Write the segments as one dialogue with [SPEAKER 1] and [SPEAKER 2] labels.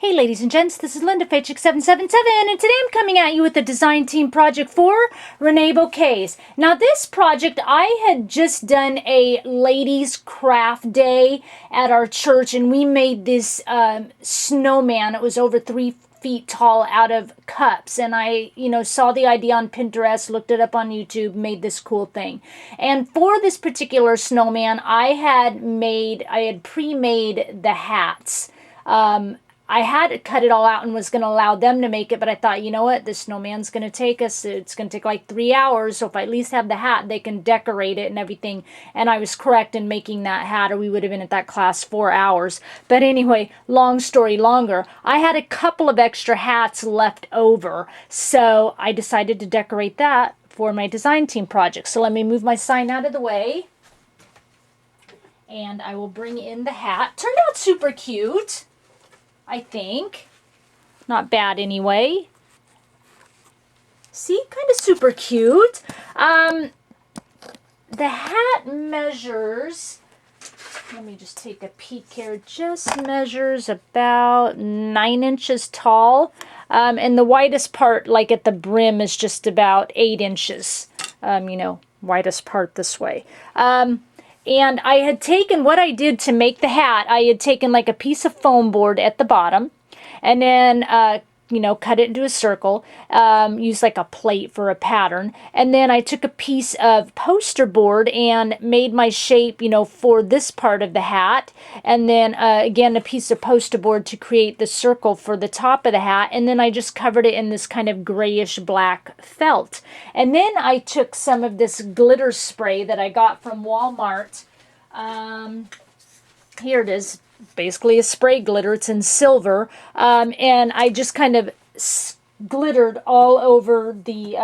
[SPEAKER 1] Hey ladies and gents, this is Linda Chic777 and today I'm coming at you with the design team project for Reneabouquets. Now this project, I had just done a ladies craft day at our church and we made this snowman. It was over 3 feet tall out of cups, and I saw the idea on Pinterest, looked it up on YouTube, made this cool thing. And for this particular snowman, I had pre-made the hats. I had cut it all out and was going to allow them to make it, but I thought, you know what, this snowman's going to take us, it's going to take like 3 hours, so if I at least have the hat, they can decorate it and everything. And I was correct in making that hat, or we would have been at that class 4 hours. But anyway, long story longer, I had a couple of extra hats left over, so I decided to decorate that for my design team project. So let me move my sign out of the way, and I will bring in the hat. Turned out super cute, I think. Not bad anyway. See, kind of super cute. The hat measures, let me just take a peek here, just measures about 9 inches tall. And the widest part, like at the brim, is just about 8 inches. Widest part this way. And I had taken, what I did to make the hat, I had taken like a piece of foam board at the bottom, and then, cut it into a circle, used like a plate for a pattern, and then I took a piece of poster board and made my shape, for this part of the hat, and then, again, a piece of poster board to create the circle for the top of the hat, and then I just covered it in this kind of grayish black felt. And then I took some of this glitter spray that I got from Walmart. Here it is, basically a spray glitter. It's in silver, and I just kind of glittered all over the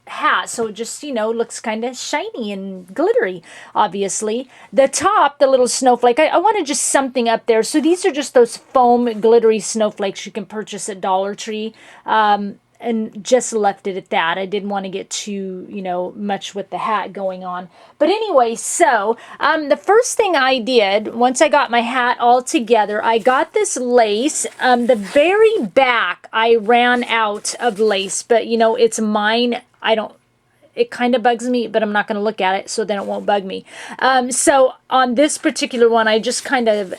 [SPEAKER 1] hat, so it just looks kind of shiny and glittery. Obviously the top, the little snowflake, I wanted just something up there, so these are just those foam glittery snowflakes you can purchase at Dollar Tree, and just left it at that. I didn't want to get too, much with the hat going on. But anyway, so the first thing I did, once I got my hat all together, I got this lace. The very back, I ran out of lace, but it's mine. It kind of bugs me, but I'm not going to look at it, so then it won't bug me. So on this particular one, I just kind of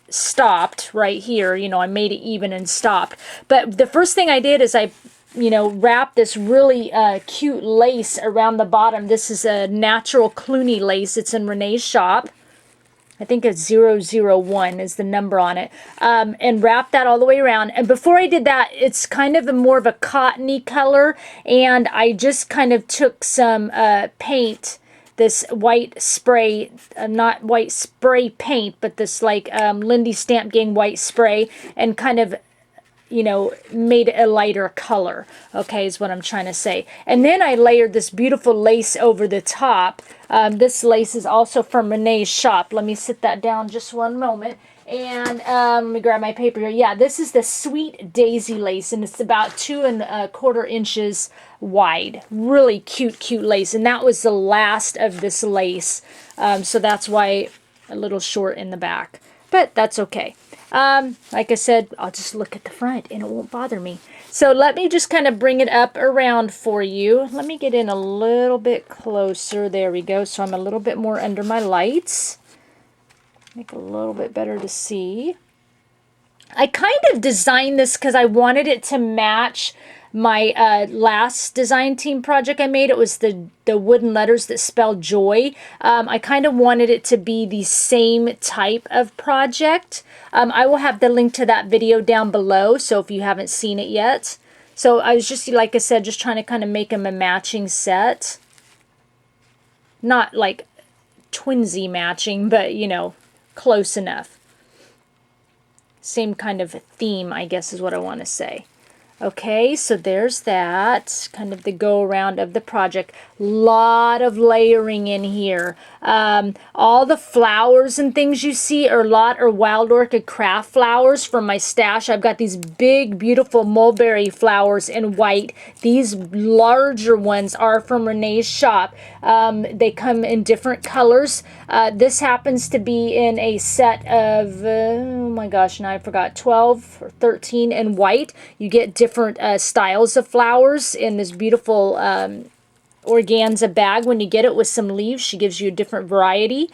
[SPEAKER 1] stopped right here. I made it even and stopped. But the first thing I did is I wrapped this really cute lace around the bottom. This is a natural Clooney lace. It's in Renee's shop. I think it's 001 is the number on it. And wrapped that all the way around. And before I did that, it's kind of more of a cottony color. And I just kind of took some paint, this white spray, not white spray paint, but this like Lindy Stamp Gang white spray, and kind of, made it a lighter color, okay, is what I'm trying to say. And then I layered this beautiful lace over the top. This lace is also from Renee's shop. Let me sit that down just one moment. And let me grab my paper here. Yeah, this is the Sweet Daisy lace, and it's about 2¼ inches wide. Really cute, cute lace. And that was the last of this lace. So that's why a little short in the back. But that's okay. Like I said, I'll just look at the front and it won't bother me. So let me just kind of bring it up around for you. Let me get in a little bit closer. There we go. So I'm a little bit more under my lights. Make it a little bit better to see. I kind of designed this because I wanted it to match my last design team project I made. It was the wooden letters that spell joy. I kind of wanted it to be the same type of project. I will have the link to that video down below, so if you haven't seen it yet. So I was just, like I said, just trying to kind of make them a matching set. Not like twinsy matching, but close enough. Same kind of theme, I guess, is what I want to say. Okay, so there's that, kind of the go around of the project. Lot of layering in here. All the flowers and things you see are Wild Orchid craft flowers from my stash. I've got these big, beautiful mulberry flowers in white. These larger ones are from Renee's shop. They come in different colors. This happens to be in a set of, oh my gosh, now I forgot, 12 or 13 in white. You get different styles of flowers in this beautiful organza bag. When you get it with some leaves, she gives you a different variety.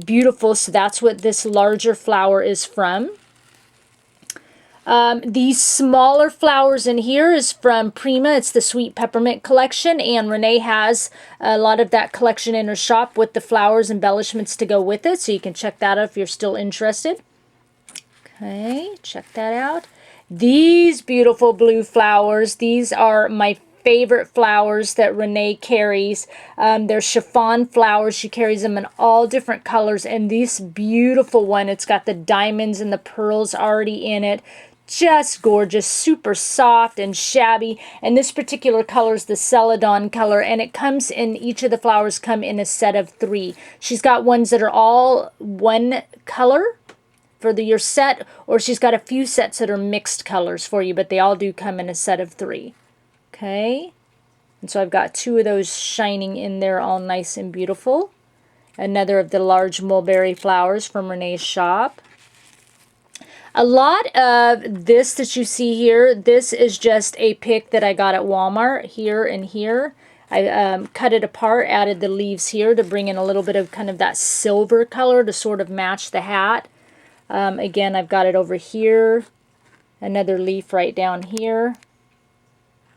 [SPEAKER 1] Beautiful, so that's what this larger flower is from. These smaller flowers in here is from Prima. It's the Sweet Peppermint collection, and Renee has a lot of that collection in her shop with the flowers embellishments to go with it, so you can check that out if you're still interested. Okay, check that out. These beautiful blue flowers, these are my favorite flowers that Renee carries. They're chiffon flowers. She carries them in all different colors, and this beautiful one, it's got the diamonds and the pearls already in it. Just gorgeous, super soft and shabby. And this particular color is the Celadon color, and it comes in, each of the flowers come in a set of 3. She's got ones that are all one color for your set, or she's got a few sets that are mixed colors for you, but they all do come in a set of 3. Okay, and so I've got 2 of those shining in there, all nice and beautiful. Another of the large mulberry flowers from Renee's shop. A lot of this that you see here, this is just a pick that I got at Walmart, here and here. I cut it apart, added the leaves here to bring in a little bit of kind of that silver color to sort of match the hat. Again, I've got it over here, another leaf right down here.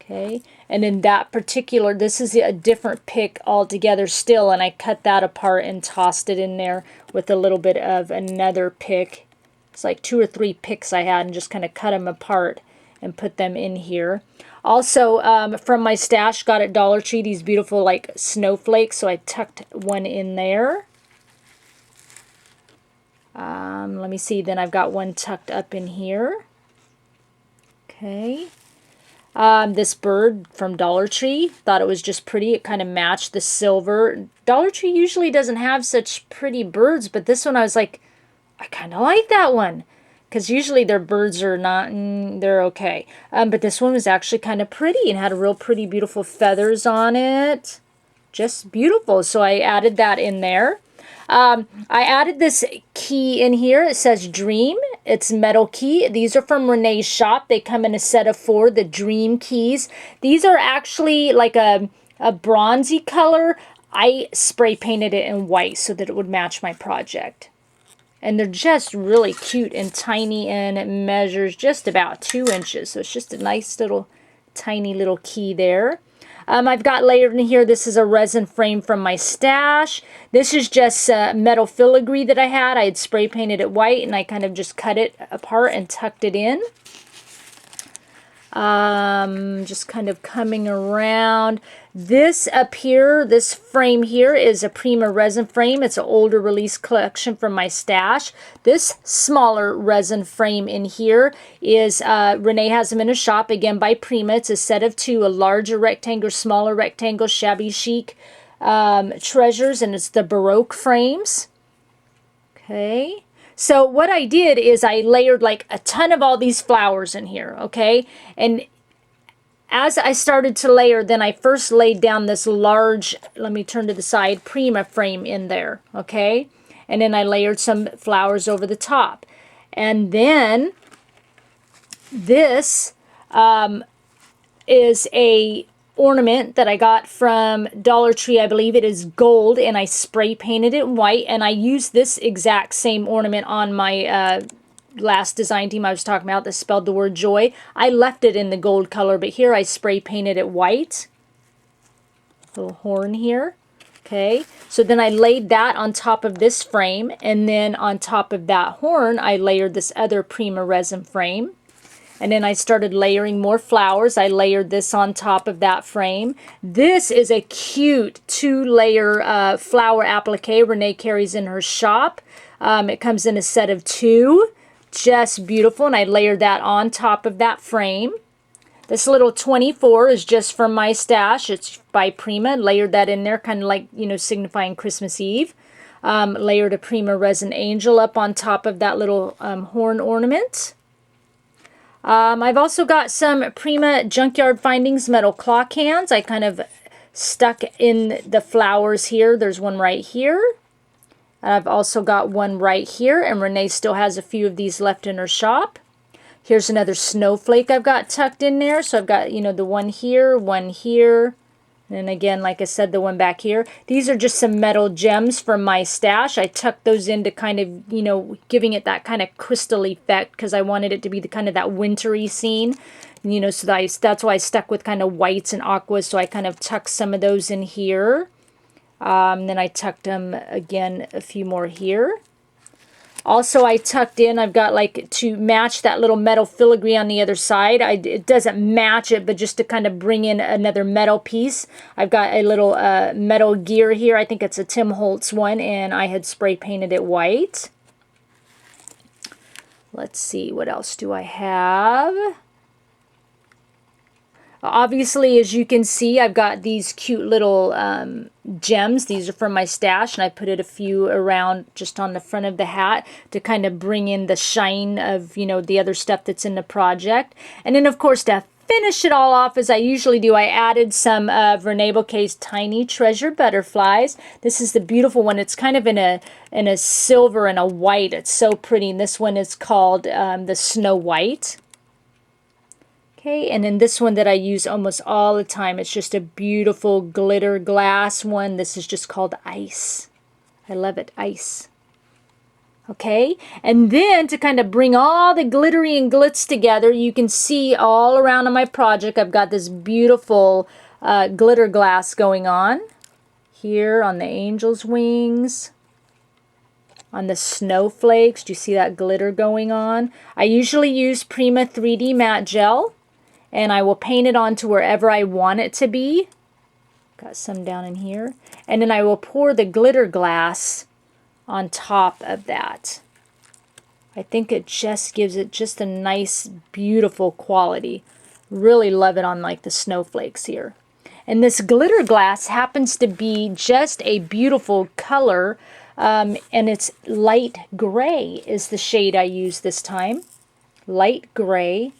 [SPEAKER 1] Okay, and in that particular, this is a different pick altogether still, and I cut that apart and tossed it in there with a little bit of another pick. It's like 2 or 3 picks I had, and just kind of cut them apart and put them in here. Also, from my stash, got at Dollar Tree, these beautiful like snowflakes, so I tucked one in there. Let me see, then I've got one tucked up in here. Okay. This bird from Dollar Tree, thought it was just pretty. It kind of matched the silver. Dollar Tree usually doesn't have such pretty birds, but this one I was like, I kind of like that one. Because usually their birds are not, they're okay. But this one was actually kind of pretty and had a real pretty, beautiful feathers on it. Just beautiful. So I added that in there. I added this key in here. It says Dream. It's metal key. These are from Renee's shop. They come in a set of 4, the Dream keys. These are actually like a bronzy color. I spray painted it in white so that it would match my project. And they're just really cute and tiny, and it measures just about 2 inches. So it's just a nice little, tiny little key there. I've got layered in here, this is a resin frame from my stash. This is just metal filigree that I had. I had spray painted it white, and I kind of just cut it apart and tucked it in. Just kind of coming around. This up here, this frame here is a Prima resin frame. It's an older release collection from my stash. This smaller resin frame in here is, Renee has them in a shop, again by Prima. It's a set of 2, a larger rectangle, smaller rectangle, Shabby Chic treasures, and it's the Baroque frames. Okay. So what I did is I layered like a ton of all these flowers in here, okay? And as I started to layer, then I first laid down this large, let me turn to the side, Prima frame in there, okay? And then I layered some flowers over the top. And then this is a ornament that I got from Dollar Tree. I believe it is gold, and I spray painted it white, and I used this exact same ornament on my last design team I was talking about that spelled the word joy. I left it in the gold color, but here I spray painted it white. Little horn here. Okay, so then I laid that on top of this frame, and then on top of that horn I layered this other Prima resin frame. And then I started layering more flowers. I layered this on top of that frame. This is a cute 2-layer flower applique Renee carries in her shop. It comes in a set of 2. Just beautiful. And I layered that on top of that frame. This little 24 is just from my stash. It's by Prima. Layered that in there, kind of like, you know, signifying Christmas Eve. Layered a Prima resin angel up on top of that little horn ornament. I've also got some Prima Junkyard Findings metal claw cans. I kind of stuck in the flowers here. There's one right here. And I've also got one right here, and Renee still has a few of these left in her shop. Here's another snowflake I've got tucked in there. So I've got, you know, the one here, and again, like I said, the one back here. These are just some metal gems from my stash. I tucked those into kind of, you know, giving it that kind of crystal effect because I wanted it to be the kind of that wintry scene. You know, so that's why I stuck with kind of whites and aquas. So I kind of tucked some of those in here. Then I tucked them again, a few more here. Also, I tucked in, I've got like to match that little metal filigree on the other side. It doesn't match it, but just to kind of bring in another metal piece. I've got a little metal gear here. I think it's a Tim Holtz one, and I had spray painted it white. Let's see, what else do I have? Obviously, as you can see, I've got these cute little gems. These are from my stash, and I put a few around just on the front of the hat to kind of bring in the shine of, you know, the other stuff that's in the project. And then, of course, to finish it all off, as I usually do, I added some of Reneabouquets Tiny Treasure Butterflies. This is the beautiful one. It's kind of in a silver and a white. It's so pretty. And this one is called the Snow White. Okay, and then this one that I use almost all the time, it's just a beautiful glitter glass one. This is just called Ice. I love it, Ice. Okay, and then to kind of bring all the glittery and glitz together, you can see all around on my project, I've got this beautiful glitter glass going on. Here on the angel's wings. On the snowflakes, do you see that glitter going on? I usually use Prima 3D matte gel. And I will paint it onto wherever I want it to be. Got some down in here. And then I will pour the glitter glass on top of that. I think it just gives it just a nice, beautiful quality. Really love it on like the snowflakes here. And this glitter glass happens to be just a beautiful color. And it's light gray is the shade I use this time. Light gray.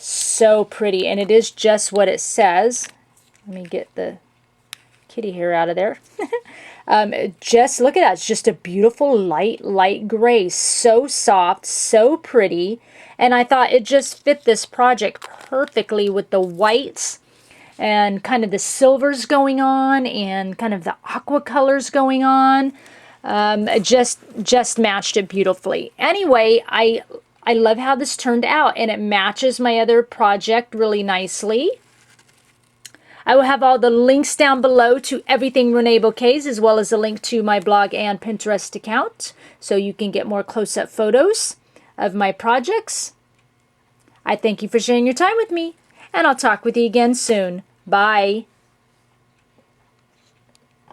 [SPEAKER 1] So pretty, and it is just what it says. Let me get the kitty hair out of there. Just look at that. It's just a beautiful light gray. So soft, so pretty. And I thought it just fit this project perfectly with the whites and kind of the silvers going on and kind of the aqua colors going on. Just matched it beautifully. Anyway, I love how this turned out, and it matches my other project really nicely. I will have all the links down below to everything Reneabouquets, as well as a link to my blog and Pinterest account, so you can get more close-up photos of my projects. I thank you for sharing your time with me, and I'll talk with you again soon. Bye.